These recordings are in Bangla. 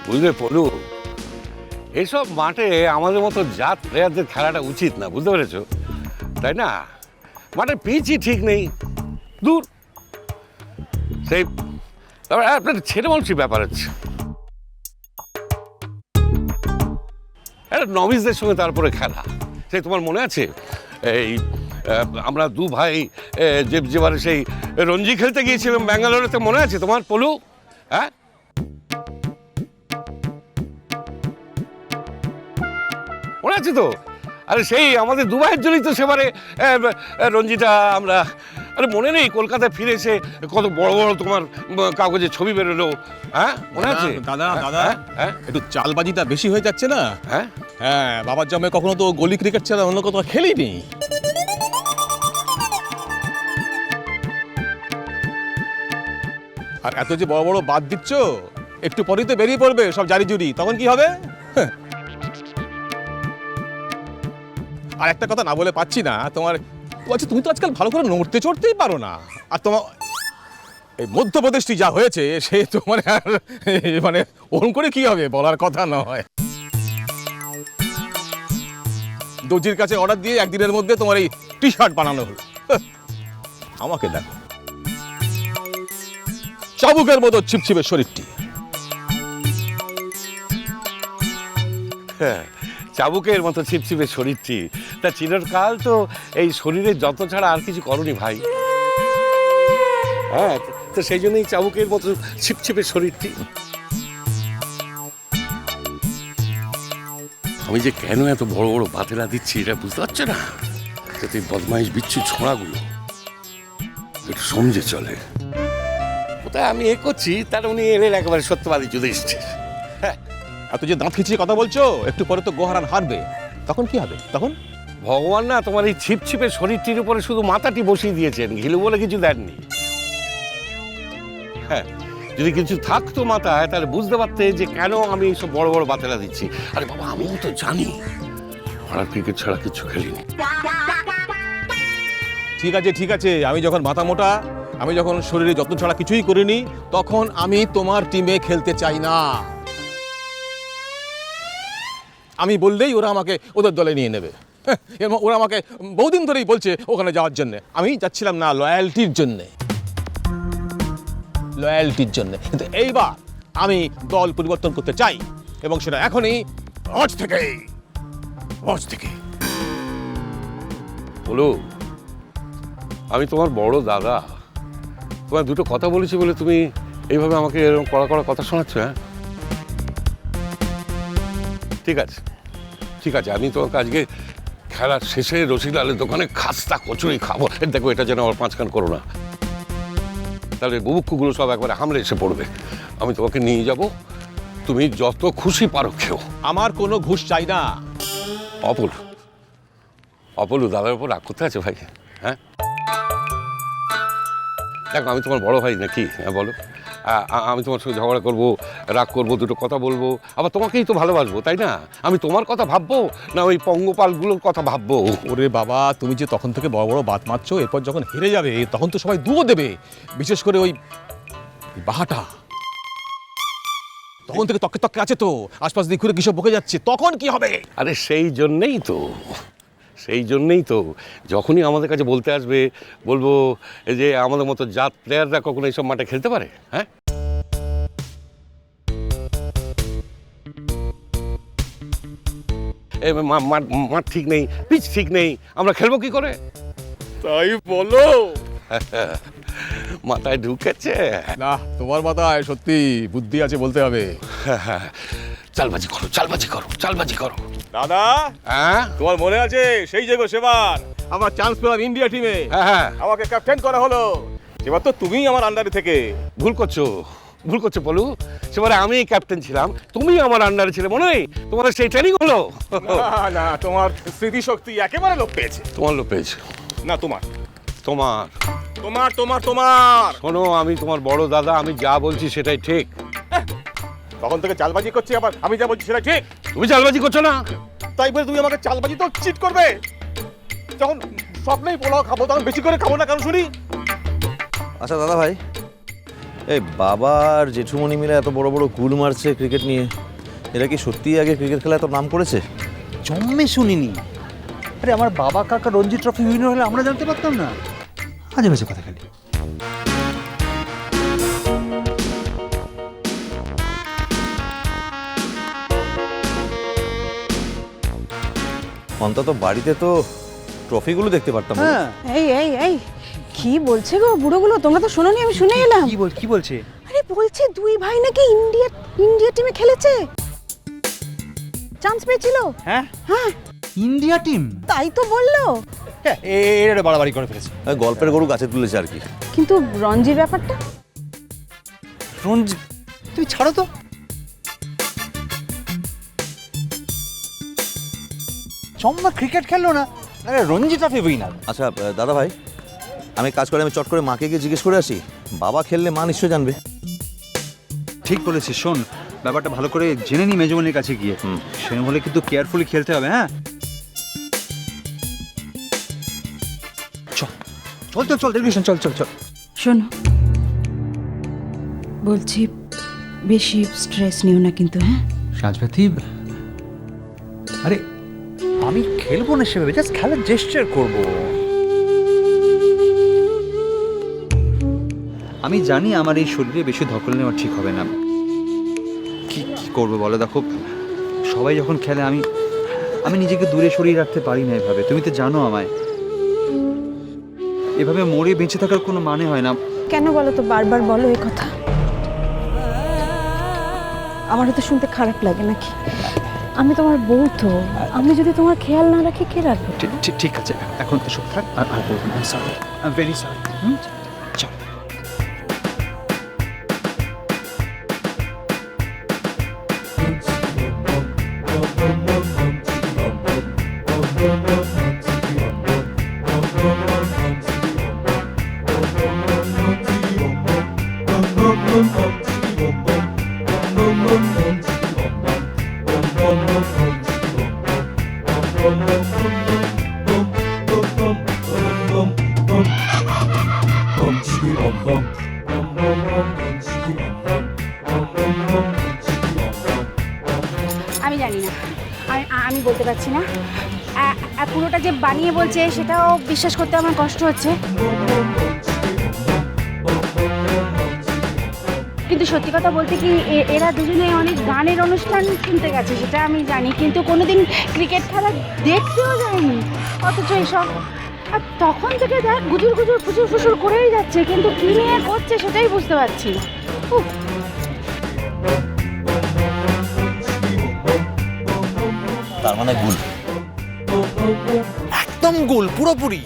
বুঝলে পলু, এসব মাঠে আমাদের মতো জাত প্লেয়ারদের খেলাটা উচিত না, বুঝতে পেরেছো? তাই না? মাঠের পিচই ঠিক নেই, দূর সেই। তারপরে আপনার ছেলে মানুষই ব্যাপার হচ্ছে, একটা নভিসদের সঙ্গে তারপরে খেলা। সেই তোমার মনে আছে এই আমরা দু ভাই যেবারে সেই রঞ্জি খেলতে গিয়েছিলাম ব্যাঙ্গালোরেতে, মনে আছে তোমার পলু? হ্যাঁ, মনে আছে তো? আরে সেই আমাদের দু ভাইয়ের জন্যই তো সেবারে রঞ্জিটা আমরা, আরে মনে নেই কলকাতায় ফিরে এসে কত বড় বড় তোমার কাগজে ছবি বেরোলো? হ্যাঁ মনে আছে? দাদা দাদা, হ্যাঁ একটু চালবাজিটা বেশি হয়ে যাচ্ছে না? হ্যাঁ হ্যাঁ, বাবার জন্মে কখনো তো গলি ক্রিকেট ছাড়া অন্য কোথাও খেলিনি। আর এত যে বড় বড় বাদ দিচ্ছ, একটু পরেই তো বেরিয়ে পড়বে সব জারি জুরি, তখন কি হবে? আর একটা কথা না বলে পাচ্ছি না, তোমার বলছি তুমি তো আজকাল ভালো করে নড়তে চড়তেই পারো না। আর তোমার এই মধ্যপ্রদেশটি যা হয়েছে, সে তো মানে আর মানে ওরকম করে কি হবে বলার কথা নয়। দর্জির কাছে অর্ডার দিয়ে একদিনের মধ্যে তোমার এই টি শার্ট বানানো হলো। আমাকে দেখো, চাবুকের মতো ছিপছিপে শরীরটি। হ্যাঁ, চাবুকের মতো ছিপছিপে শরীরটি, তা চিরকাল তো এই শরীরের যত্ন ছাড়া আর কিছু করনি ভাই। হ্যাঁ, তো সেই জন্যই চাবুকের মতো ছিপছিপে শরীরটি। আমি যে কেন এত বড় বড় বাতেলা দিচ্ছি এটা বুঝতে পারছো না? যাতে বদমাইশ বিচ্ছু ছোঁড়াগুলো একটু সমঝে চলে। কোথায় আমি করছি তার উনি এলেন একেবারে সত্যবাদী যুধিষ্ঠির। হ্যাঁ, এত যে দাঁত খিচিয়ে কথা বলছো, একটু পরে তো গোহারান হারবে, তখন কি হবে? তখন ভগবান না তোমার এই ছিপছিপে শরীরটির উপরে শুধু মাথাটি বসিয়ে দিয়েছেন, ঘিলু বলে কিছু দেননি। হ্যাঁ, যদি কিছু থাকতো মাথায় তাহলে বুঝতে পারতে যে কেন আমি এইসব বড় বড় বাতেলা দিচ্ছি। আরে বাবা, আমিও তো জানি পাড়ার ক্রিকেট ছাড়া কিছু খেলিনি। ঠিক আছে ঠিক আছে, আমি যখন মাথা মোটা, আমি যখন শরীরে যত্ন ছাড়া কিছুই করিনি, তখন আমি তোমার টিমে খেলতে চাই না। আমি বললেই ওরা আমাকে ওদের দলে নিয়ে নেবে। এবং ওরা আমাকে বহুদিন ধরেই বলছে ওখানে যাওয়ার জন্য। আমি যাচ্ছিলাম না লয়্যালটির জন্যে, লয়্যালটির জন্যে। কিন্তু এইবার আমি দল পরিবর্তন করতে চাই, এবং সেটা এখনই, আজ থেকে, আজ থেকে। বলো, আমি তোমার বড় দাদা, তোমার দুটো কথা বলেছি বলে তুমি এইভাবে আমাকে এরকম কড়া কড়া কথা শোনাচ্ছ? হ্যাঁ, ঠিক আছে ঠিক আছে, আমি তোমাকে আজকে খেলার শেষে রসিলালের দোকানে খাস্তা কচুরি খাবো। দেখো, এটা যেন আমার পাঁচখান করো না, তাহলে বুবুক্ষুগুলো সব একবারে হামলে এসে পড়বে। আমি তোমাকে নিয়ে যাব, তুমি যত খুশি পারো খেও। আমার কোনো ঘুষ চাই না। অপলু, অপলু দাদার উপর রাগ করতে আছে ভাই? হ্যাঁ, দেখো আমি তোমার বড় ভাই নাকি? হ্যাঁ বলো, আমি তোমার সঙ্গে ঝগড়া করবো, রাগ করবো, দুটো কথা বলবো, আবার তোমাকেই তো ভালোবাসবো, তাই না? আমি তোমার কথা ভাববো না ওই পঙ্গপালগুলোর কথা ভাববো? ওরে বাবা, তুমি যে তখন থেকে বড় বড় বাত মারছো, এরপর যখন হেরে যাবে তখন তো সবাই দুও দেবে, বিশেষ করে ওই বাহাটা। তখন থেকে তককে তককে আছে তো, আশপাশ দিয়ে ঘুরে কিসব বকে যাচ্ছে, তখন কি হবে? আরে সেই জন্যেই তো, সেই জন্যেই তো যখনই আমাদের কাছে বলতে আসবে বলবো যে আমাদের মতো জাত প্লেয়াররা কখনো এইসব মাঠে খেলতে পারে? হ্যাঁ, মাঠ ঠিক নেই, পিচ ঠিক নেই, আমরা খেলবো কি করে? তাই বলো। মাথায় ঢুকেছে? না, তোমার মাথায় সত্যি বুদ্ধি আছে বলতে হবে। চালবাজি করো, চালবাজি করো, চালবাজি করো। দাদা, হ্যাঁ তোমার মনে আছে সেই যে সেবার আমার চান্স পেলাম ইন্ডিয়া টিমে, হ্যাঁ, আমাকে ক্যাপ্টেন করা হলো, এবার তো তুমিই আমার আন্ডারে থেকে। ভুল করছো, ভুল করছো বলু। সেবারে আমি ক্যাপ্টেন ছিলাম, তুমি আমার আন্ডারে ছিলে, মনে নেই? তোমার সেই ট্রেনিং হলো? না না, তোমার স্মৃতিশক্তি একেবারে লোপ পেয়েছে। তোমার লোক পেয়েছে না, তোমার তোমার তোমার তোমার তোমার শোনো, আমি তোমার বড় দাদা, আমি যা বলছি সেটাই ঠিক। তখন থেকে চালবাজি করছি, আবার আমি যা বলছি সেটা ঠিক। তুমি চালবাজি করছো না? তাই বলে তুমি আমাকে চালবাজি তো চিট করবে? যখন স্বপ্নেই পোলাও খাবো তখন বেশি করে খাবো না, কারণ শুনি। আচ্ছা দাদা ভাই, এই বাবা আর জেঠুমনি মিলে এত বড় বড় কুল মারছে ক্রিকেট নিয়ে, এরা কি সত্যিই আগে ক্রিকেট খেলা এত নাম করেছে? জন্মে শুনিনি। আরে আমার বাবা কাকা রঞ্জি ট্রফি উইনার হলে আমরা জানতে পারতাম না? আজে বাজে কথা খালি। অন্তত বাড়িতে তো ট্রফিগুলো দেখতে পারতাম। হ্যাঁ, এই এই এই কি বলছে গো বুড়োগুলো? তোমরা তো শোনোনি, আমি শুনে এলাম। কি বলছে? আরে বলছে দুই ভাই নাকি ইন্ডিয়া টিমে খেলেছে, চান্স পেয়েছিল। হ্যাঁ, হ্যাঁ ইন্ডিয়া টিম? তাই তো বললো। হ্যাঁ, এটা বাড়াবাড়ি করে ফেলেছে। গল্পের গরু গাছে তুলেছে আর কি। কিন্তু রঞ্জির ব্যাপারটা রঞ্জি, তুমি ছাড়ো তো। চম্মা ক্রিকেট খেললো না, আরে রঞ্জি ট্রফি উইনার। আচ্ছা দাদা ভাই, আমি কাজ করে আমি চট করে মাকে গিয়ে জিজ্ঞেস করে আসি। বাবা খেললে মা নিশ্চয় জানবে। ঠিক বলেছিস, শোন ব্যাপারটা ভালো করে জেনে নি মেজবানির কাছে গিয়ে। সে হলে কিন্তু কেয়ারফুলি খেলতে হবে। হ্যাঁ চল চল চল চল টেলিভিশন চল চল চল। শোনো, বলছি বেশি স্ট্রেস নিও না কিন্তু। হ্যাঁ সাজবাতি, আরে আমি খেলবো না সেভাবে, জাস্ট খেলার জেস্টার করবো। আমি জানি আমার এই শরীরে বেশি ধকল নেওয়া ঠিক হবে না। কি কি করবো বলো? দেখো সবাই যখন খেলে আমি নিজেকে দূরে সরিয়ে রাখতে পারি না এভাবে। তুমি তো জানো আমায়, এভাবে মরে বেঁচে থাকার কোনো মানে হয় না। কেন বলো তো, বারবার বলো এই কথা। আমারও তো শুনতে খারাপ লাগে নাকি? আমি তোমার বউ তো, আমি যদি তোমার খেয়াল না রাখি কে রাখবে? ঠিক আছে, এখন এসব থাক। আর বলবো না, sorry, I am very sorry. চল। আমি জানি না, আমি বলতে পারছি না। পুরোটা যে বানিয়ে বলছে সেটাও বিশ্বাস করতে আমার কষ্ট হচ্ছে। কিন্তু সত্যি কথা বলতে কি, এরা দুজনে অনেক গানের অনুষ্ঠান শুনতে গেছে সেটা আমি জানি, কিন্তু কোনোদিন ক্রিকেট খেলা দেখতেও যায়নি। অথচ এইসব আর তখন থেকে দেখ গুজুর গুজুর ফুচুর ফুসুর করেই যাচ্ছে, কিন্তু কী নিয়ে করছে সেটাই বুঝতে পারছি না। তার মানে গুল, একদম গুল পুরোপুরি।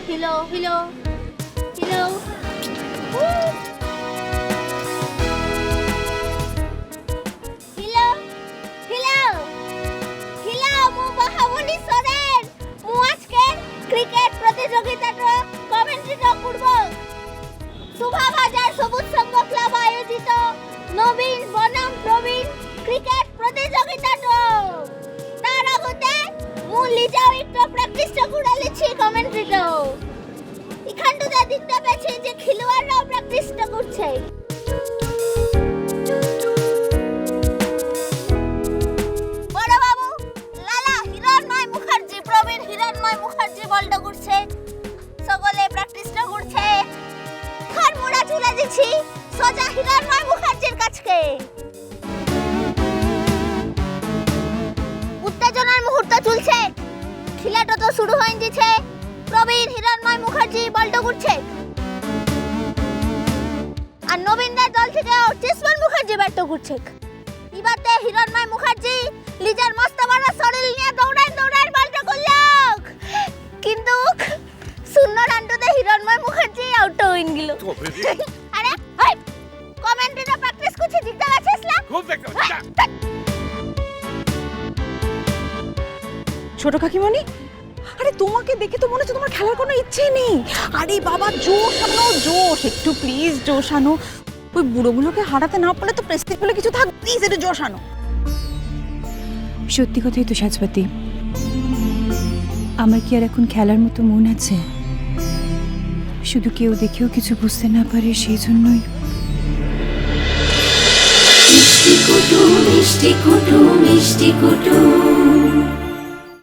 Hilo Hilo Hilo Hilo Hilo Hilo মু বাহাবলি সরেন মু আজকে ক্রিকেট প্রতিযোগিতার কমেন্ট্রি করব। শোভাবাজার সবুজ সংঘ ক্লাব আয়োজিত নবীন বনাম প্রবীণ ক্রিকেট প্রতিযোগিতা তার আগতে মু লিজাও একটু প্র্যাকটিস করে লিছি কমেন্ট্রিটা। এখানটা দেখতে পাচ্ছি যে খেলোয়াড়রাও প্র্যাকটিসটা করছে। বড় বাবু লালা হিরণময় মুখার্জি, প্রবীণ হিরণময় মুখার্জি বলটা করছে, সকলে প্র্যাকটিসটা করছে। খান মোড়া চলে যাচ্ছি সোজা হিরণময় মুখার্জির কাছে। উত্তেজনার মুহূর্ত চলছে, খেলাটা তো শুরু হয়ে গেছে। প্রবীণ হিরণময় মুখার্জি বলটা করছে, আর নবীনদের দল থেকে চেসমান মুখার্জি ব্যাট করছে। এবারে হিরণময় মুখার্জি লিজার মস্ত বড় শরীর নিয়ে দৌড়ায় বলটা করল, কিন্তু শূন্য রানটাতে হিরণময় মুখার্জি আউট হয়ে গেল। আরে হাই কমেন্ট্রিটা প্র্যাকটিস করছি, দেখতে পাচ্ছিস না? ছোট কাকিমণি, আরে তোমাকে দেখে তো মনে হচ্ছে তোমার খেলার কোনো ইচ্ছে নেই। আরে বাবা জোশ আনো, জোশ একটু প্লিজ, জোশ আনো। ওই বুড়োগুলোকে হারাতে না পারলে তো প্রেস্টিজ বলে কিছু থাক, প্লিজ একটু জোশ আনো। সত্যি কথাই তো সাজপাতি, আমার কি আর এখন খেলার মতো মন আছে? শুধু কেউ দেখেও কিছু বুঝতে না পারে সেই জন্যই। মিষ্টি কুটু মিষ্টি কুটু মিষ্টি কুটু